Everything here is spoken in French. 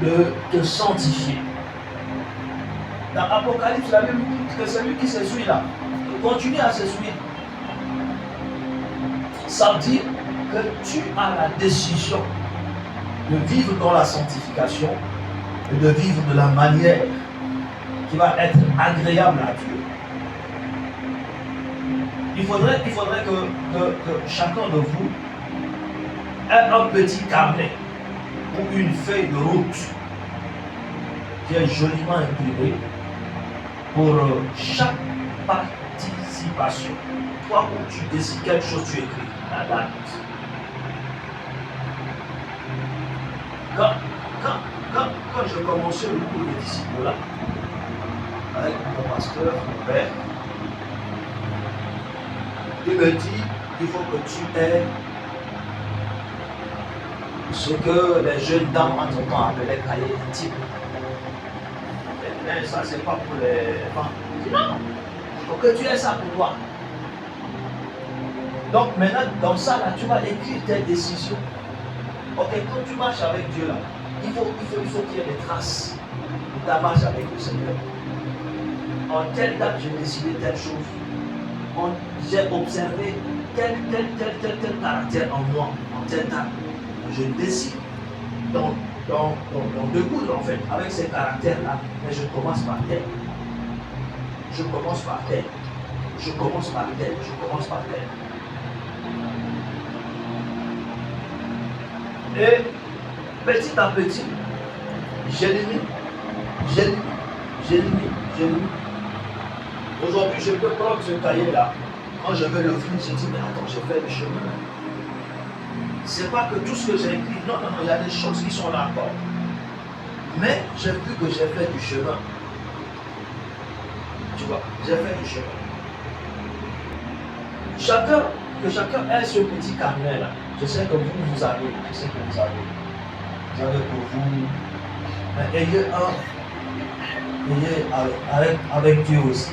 de te sanctifier. Dans Apocalypse, la Bible dit que celui qui s'essuie là, continue à s'essuyer. Ça veut dire que tu as la décision de vivre dans la sanctification et de vivre de la manière qui va être agréable à Dieu. Il faudrait que chacun de vous ait un petit carnet ou une feuille de route qui est joliment imprimée pour chaque participation. Toi, où tu décides quelque chose, tu écris la date. Quand je commençais le cours de disciples là, avec mon pasteur, mon père, il me dit, il faut que tu aies ce que les jeunes dames en son temps appelaient cahier intime. Mais ça, c'est pas pour les femmes. Non, il faut que tu aies ça pour toi. Donc maintenant, dans ça, là, tu vas écrire tes décisions. Ok, quand tu marches avec Dieu là, il faut qu'il y ait des traces de ta marche avec le Seigneur. En telle date, j'ai décidé telle chose. J'ai observé tel caractère en moi, en telle date. Je décide dans deux coups en fait, avec ces caractères-là, mais je commence par tel. Je commence par tel. Je commence par tel. Je commence par tel. Et petit à petit, j'élimine. Aujourd'hui, je peux prendre ce cahier-là. Quand je vais l'ouvrir, je dis, mais attends, je fais le chemin. C'est pas que tout ce que j'ai écrit, non, il y a des choses qui sont là encore. Mais j'ai vu que j'ai fait du chemin. Tu vois, j'ai fait du chemin. Que chacun ait ce petit carnet-là. Je sais que vous avez. Vous avez pour vous. Mais ayez avec Dieu aussi.